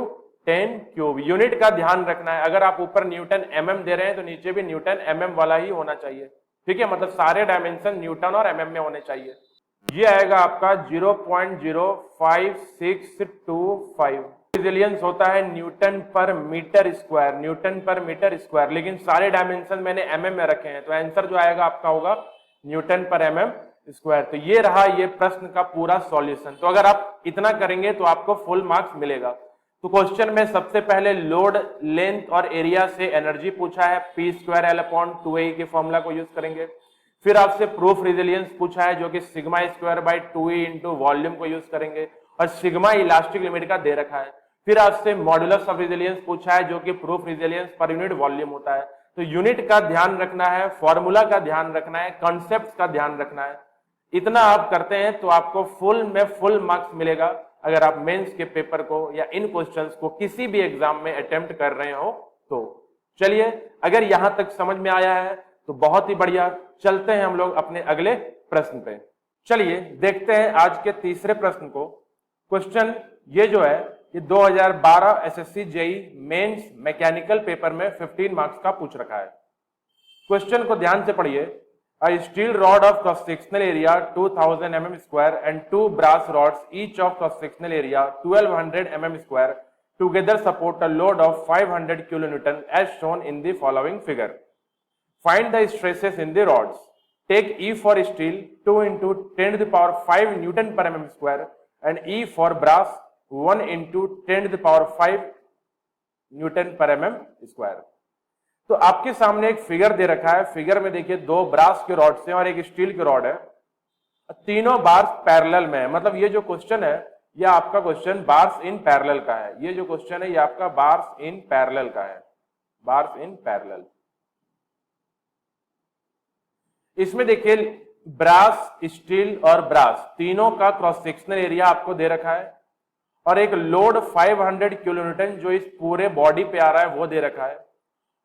10 क्यूब। यूनिट का ध्यान रखना है, अगर आप ऊपर न्यूटन एमएम दे रहे हैं तो नीचे भी न्यूटन एमएम वाला ही होना चाहिए, ठीक है? मतलब सारे डायमेंशन न्यूटन और एमएम में होने चाहिए। ये आएगा आपका 0.05625। रेजिलियंस होता है न्यूटन पर मीटर स्क्वायर, न्यूटन पर मीटर स्क्वायर, लेकिन सारे डायमेंशन मैंने एमएम में रखे हैं, तो आंसर जो आएगा आपका होगा न्यूटन पर एमएम स्क्वायर। तो ये रहा ये प्रश्न का पूरा सॉल्यूशन। तो अगर आप इतना करेंगे तो आपको फुल मार्क्स मिलेगा। तो क्वेश्चन में सबसे पहले लोड, लेंथ और एरिया से एनर्जी पूछा है, P²L/2A के फॉर्मूला को यूज करेंगे। फिर आपसे प्रूफ रेजिलियंस पूछा है जो कि σ²/2E इंटू वॉल्यूम को यूज करेंगे, और सिग्मा इलास्टिक लिमिट का दे रखा है। फिर आपसे मॉड्यूलस ऑफ रेजिलियंस पूछा है जो कि proof resilience per unit volume होता है। तो यूनिट का ध्यान रखना है, फॉर्मूला का ध्यान रखना है, कॉन्सेप्ट का ध्यान रखना है। इतना आप करते हैं तो आपको फुल में फुल मार्क्स मिलेगा अगर आप मेंस के पेपर को या इन क्वेश्चंस को किसी भी एग्जाम में अटेम्प्ट कर रहे हो तो। चलिए, अगर यहां तक समझ में आया है तो बहुत ही बढ़िया। चलते हैं हम लोग अपने अगले प्रश्न पे। चलिए देखते हैं आज के तीसरे प्रश्न को। क्वेश्चन ये जो है ये 2012 SSC JE mains mechanical paper में 15 मार्क्स का पूछ रखा है। क्वेश्चन को ध्यान से पढ़िए। A steel rod of cross-sectional area 2000 mm square and 2 brass rods each of cross-sectional area 1200 mm square together support a load of 500 kilonewton as shown in the following figure. Find the stresses in the rods. Take E for steel 2 into 10 to the power 5 Newton per mm square and E for brass 1 into 10 to the power 5 Newton per mm square. तो आपके सामने एक figure दे रखा है। Figure में देखिए 2 brass के rod से और एक स्टील के रॉड है। तीनों बार्स पैरेलल में है, मतलब ये जो क्वेश्चन है ये आपका क्वेश्चन बार्स इन पैरेलल का है। ये जो क्वेश्चन है ये आपका बार्स इन पैरेलल का है, बार्स इन पैरेलल। इसमें देखिए ब्रास, स्टील और ब्रास तीनों का क्रॉस सेक्शनल एरिया आपको दे रखा है और एक लोड 500 किलोन्यूटन जो इस पूरे बॉडी पे आ रहा है वो दे रखा है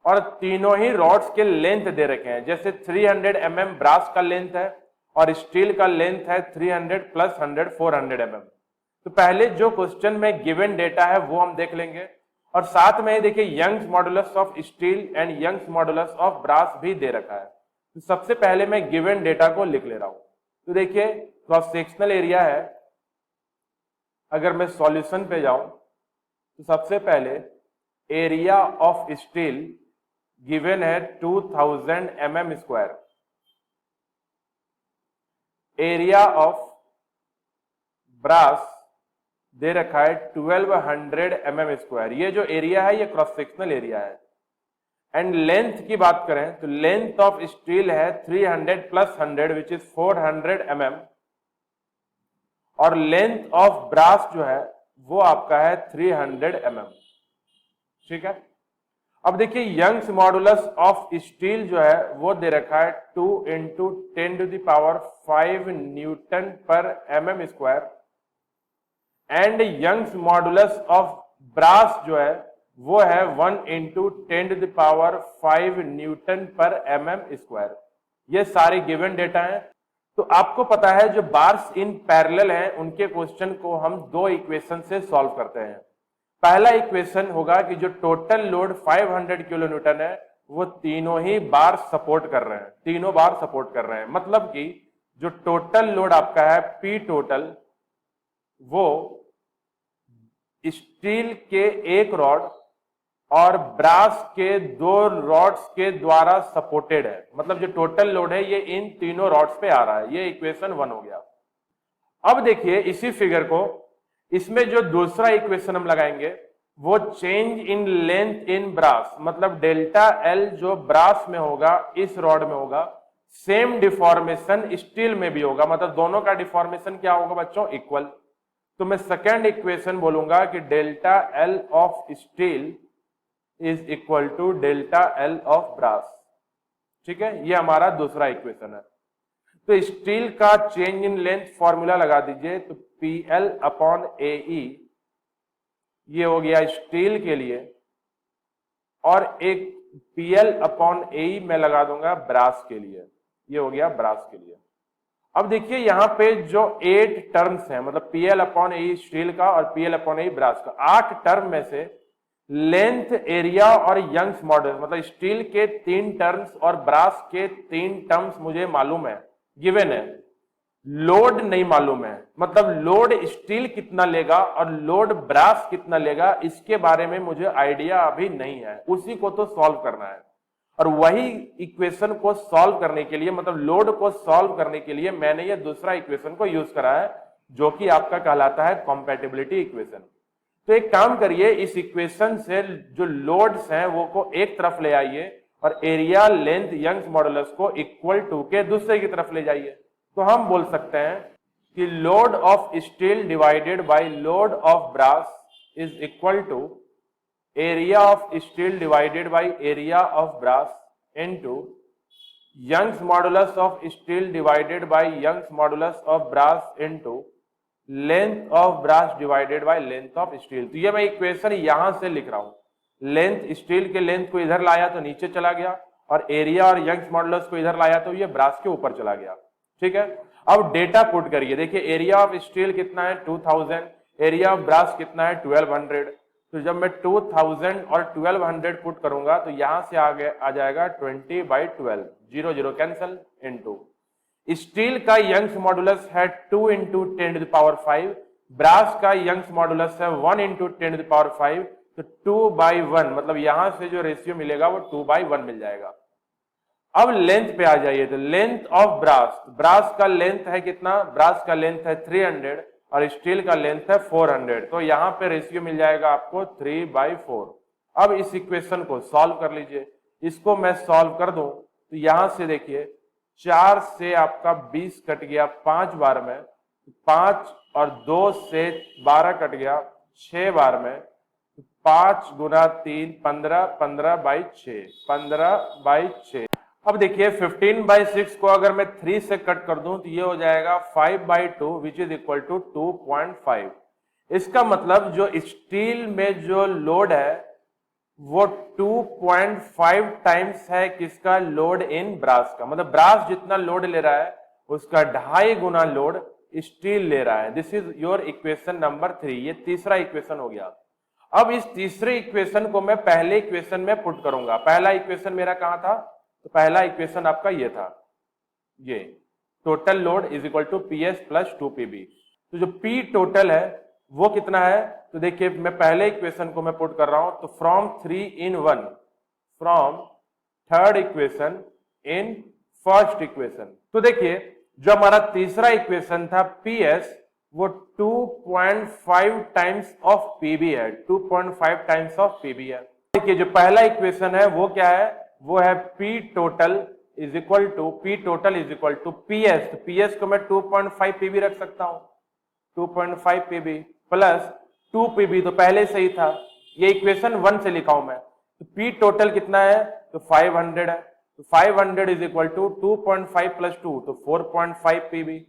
और तीनों ही रॉड्स के लेंथ दे रखे हैं। जैसे 300 mm ब्रास का लेंथ है और स्टील का लेंथ है 300 प्लस 100 400 mm। तो पहले जो क्वेश्चन में गिवन डेटा है वो हम देख लेंगे और साथ में देखिए Young's modulus of steel and Young's modulus of brass भी दे रखा है। तो सबसे पहले मैं गिवन डेटा को लिख ले रहा हूं। तो देखिए क्रॉस सेक्शनल एरिया है, अगर मैं सॉल्यूशन पे जाऊं तो सबसे पहले एरिया ऑफ स्टील गिवन है 2000 mm square, area of brass दे रखा है 1200 mm स्क्वायर। ये जो एरिया है ये क्रॉस सेक्शनल एरिया है। एंड लेंथ की बात करें तो लेंथ ऑफ स्टील है 300 प्लस 100 विच इज 400 mm और लेंथ ऑफ ब्रास जो है वो आपका है 300 mm। ठीक है, अब देखिए यंग्स मॉडुलस ऑफ स्टील जो है वो दे रखा है 2 × 10⁵ न्यूटन पर mm square and Young's modulus of brass जो है वो है 1 × 10⁵ न्यूटन पर mm स्क्वायर। ये सारे गिवन डेटा हैं। तो आपको पता है जो बार्स इन पैरेलल हैं उनके क्वेश्चन को हम दो इक्वेशन से सॉल्व करते हैं। पहला इक्वेशन होगा कि जो टोटल लोड 500 किलो न्यूटन है वो तीनों ही बार सपोर्ट कर रहे हैं, तीनों बार सपोर्ट कर रहे हैं। मतलब कि जो टोटल लोड आपका है पी टोटल वो स्टील के एक रॉड और ब्रास के दो रॉड्स के द्वारा सपोर्टेड है। मतलब जो टोटल लोड है ये इन तीनों रॉड्स पे आ रहा है। ये इक्वेशन 1 हो गया। अब देखिए इसी फिगर को, इसमें जो दूसरा इक्वेशन हम लगाएंगे वो change in length in brass, मतलब डेल्टा एल जो ब्रास में होगा इस रॉड में होगा, सेम डिफॉर्मेशन स्टील में भी होगा। मतलब दोनों का डिफॉर्मेशन क्या होगा बच्चों, इक्वल। तो मैं सेकेंड इक्वेशन बोलूंगा कि delta L of steel is equal to delta L of brass. ठीक है, ये हमारा दूसरा इक्वेशन है। तो स्टील का चेंज इन लेंथ फॉर्मूला लगा दीजिए, तो PL अपॉन AE ये हो गया स्टील के लिए और एक PL अपॉन AE मैं लगा दूंगा ब्रास के लिए, ये हो गया ब्रास के लिए। अब देखिए यहां पे जो 8 टर्म्स हैं, मतलब PL अपॉन AE स्टील का और PL अपॉन AE ब्रास का, 8 टर्म में से लेंथ, एरिया और यंग्स मॉडुलस, मतलब स्टील के 3 टर्म्स और ब्रास के 3 टर्म्स मुझे मालूम है, गिवन है। लोड नहीं मालूम है, मतलब लोड स्टील कितना लेगा और लोड ब्रास कितना लेगा इसके बारे में मुझे आइडिया अभी नहीं है, उसी को तो सॉल्व करना है। और वही इक्वेशन को सॉल्व करने के लिए, मतलब लोड को सॉल्व करने के लिए मैंने ये दूसरा इक्वेशन को यूज करा है जो कि आपका कहलाता है कॉम्पैटिबिलिटी इक्वेशन। तो एक काम करिए, इस इक्वेशन से जो लोड्स हैं वो को एक तरफ ले आइए और एरिया, लेंथ, यंग्स मॉडुलस को इक्वल टू के दूसरे की तरफ ले जाइए। तो हम बोल सकते हैं कि load of steel divided by load of brass is equal to area of steel divided by area of brass into Young's modulus of steel divided by Young's modulus of brass into length of brass divided by length of steel. तो ये मैं equation यहां से लिख रहा हूं, length, steel के length को इधर लाया तो नीचे चला गया और एरिया और यंग्स मॉडुलस को इधर लाया तो ये ब्रास के ऊपर चला गया। ठीक है, अब डेटा पुट करिए। देखिए एरिया ऑफ स्टील कितना है 2000, एरिया ऑफ ब्रास कितना है 1200। तो जब मैं 2000 और 1200 पुट करूंगा तो यहां से आगे आ जाएगा 20/12, 0 0 कैंसल, इनटू स्टील का यंग्स मॉडुलस है 2 × 10⁵, ब्रास का यंग्स मॉडुलस है 1 × 10⁵, तो 2/1, मतलब यहां से जो रेशियो मिलेगा वो 2/1 मिल जाएगा। अब लेंथ पे आ जाइए, तो लेंथ ऑफ ब्रास, ब्रास का लेंथ है कितना, ब्रास का लेंथ है 300 और स्टील का लेंथ है 400, तो यहां पे रेशियो मिल जाएगा आपको 3/4। अब इस इक्वेशन को सॉल्व कर लीजिए। इसको मैं सॉल्व कर दूं तो यहां से देखिए 4 से आपका 20 कट गया 5 बार में, 5 और 2 से 12 कट गया 6 बार में, 5 गुना 3 15, 15/6, 15/6। अब देखिए 15/6 को अगर मैं 3 से कट कर दूं तो ये हो जाएगा 5/2 विच इज इक्वल टू 2.5। इसका मतलब जो स्टील में जो लोड है वो 2.5 टाइम्स है किसका, लोड इन ब्रास का। मतलब ब्रास जितना लोड ले रहा है उसका 2.5 गुना लोड स्टील ले रहा है। This is your equation number 3। ये तीसरा इक्वेशन हो गया। अब इस तीसरे इक्वेशन को मैं पहले इक्वेशन में पुट करूंगा। पहला इक्वेशन मेरा कहां था, तो पहला इक्वेशन आपका ये था, ये total load is equal to PS plus 2PB। तो जो P टोटल है वो कितना है, तो देखिए मैं पहले इक्वेशन को मैं पुट कर रहा हूं, तो from 3 in 1, from third equation in first equation. तो देखिए जो हमारा तीसरा इक्वेशन था PS, वो 2.5 टाइम्स ऑफ PB है, 2.5 टाइम्स ऑफ PB है। देखिए जो पहला इक्वेशन है वो क्या है, वो है P total is equal to PS। तो PS को मैं 2.5 PB रख सकता हूं, 2.5 PB प्लस 2PB तो पहले से ही था, ये इक्वेशन 1 से लिखा हूं मैं। तो P टोटल कितना है, तो 500 है। तो 500 इज इक्वल टू 2.5 प्लस 2, तो 4.5 PB,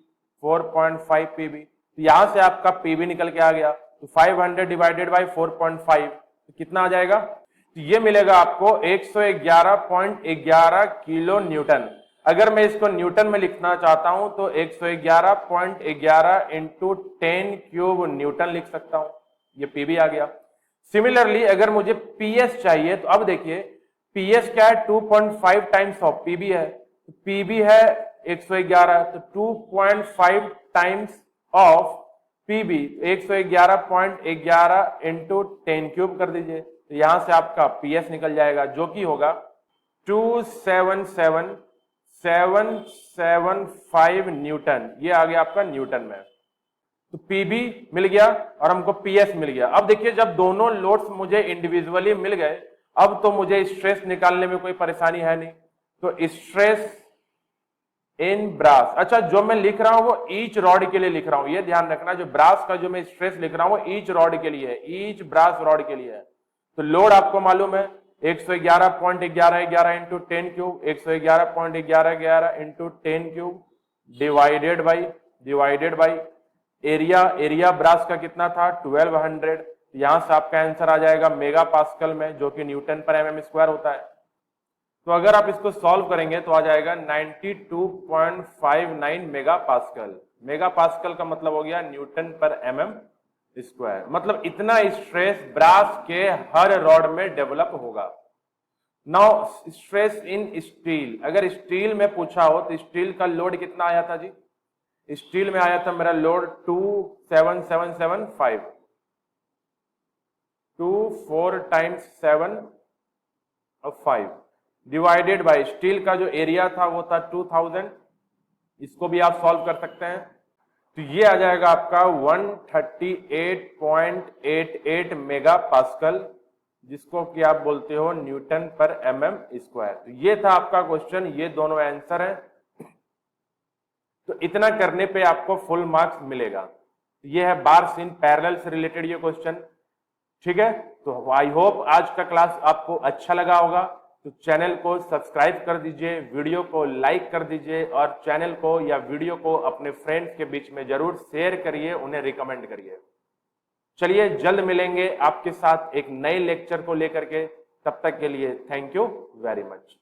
4.5 PB। तो यहां से आपका PB निकल के आ गया। तो 500 डिवाइडेड बाई 4.5 तो कितना आ जाएगा, तो ये मिलेगा आपको 111.11 किलो न्यूटन। अगर मैं इसको न्यूटन में लिखना चाहता हूं तो 111.11 इंटू 10 क्यूब न्यूटन लिख सकता हूं, ये PB आ गया। सिमिलरली अगर मुझे PS चाहिए, तो अब देखिए PS क्या है, 2.5 टाइम्स ऑफ PB है। तो PB है 111, तो 2.5 times of PB 111.11 into 10 cube कर दीजिए, तो यहां से आपका PS निकल जाएगा, जो कि होगा 277.775 न्यूटन। ये आ गया आपका न्यूटन में। तो PB मिल गया और हमको PS मिल गया। अब देखिए जब दोनों लोड्स मुझे इंडिविजुअली मिल गए, अब तो मुझे स्ट्रेस निकालने में कोई परेशानी है नहीं। तो स्ट्रेस इन ब्रास, अच्छा जो मैं लिख रहा हूं वो ईच रॉड के लिए लिख रहा हूं, ये ध्यान रखना, जो ब्रास का जो मैं स्ट्रेस लिख रहा हूं वो ईच रॉड के लिए है, ईच ब्रास रॉड के लिए है। तो लोड आपको मालूम है 111.11 into 10 cube, 111.11 into 10 cube divided by area brass का कितना था 1200। यहां से आपका आंसर आ जाएगा मेगा पास्कल में, जो कि न्यूटन पर mm स्क्वायर होता है। तो अगर आप इसको सॉल्व करेंगे तो आ जाएगा 92.59 मेगा पास्कल। मेगा पास्कल का मतलब हो गया न्यूटन पर mm स्क्वायर। मतलब इतना स्ट्रेस ब्रास के हर रॉड में डेवलप होगा। नाउ स्ट्रेस इन स्टील, अगर स्टील में पूछा हो तो स्टील का लोड कितना आया था जी, स्टील में आया था मेरा लोड 27775, 4 टाइम्स 7 और 5 डिवाइडेड बाय स्टील का जो एरिया था वो था 2000। इसको भी आप सॉल्व कर सकते हैं, तो ये आ जाएगा आपका 138.88 मेगा पास्कल, जिसको कि आप बोलते हो न्यूटन पर mm स्क्वायर। तो ये था आपका क्वेश्चन, ये दोनों आंसर हैं। तो इतना करने पे आपको फुल मार्क्स मिलेगा। ये है बार्स इन पैरेलल से रिलेटेड ये क्वेश्चन, ठीक है। तो आई होप आज का क्लास आपको अच्छा लगा होगा। तो चैनल को सब्सक्राइब कर दीजिए, वीडियो को लाइक कर दीजिए और चैनल को या वीडियो को अपने फ्रेंड्स के बीच में जरूर शेयर करिए, उन्हें रिकमेंड करिए। चलिए जल्द मिलेंगे आपके साथ एक नए लेक्चर को लेकर के, तब तक के लिए थैंक यू वेरी मच।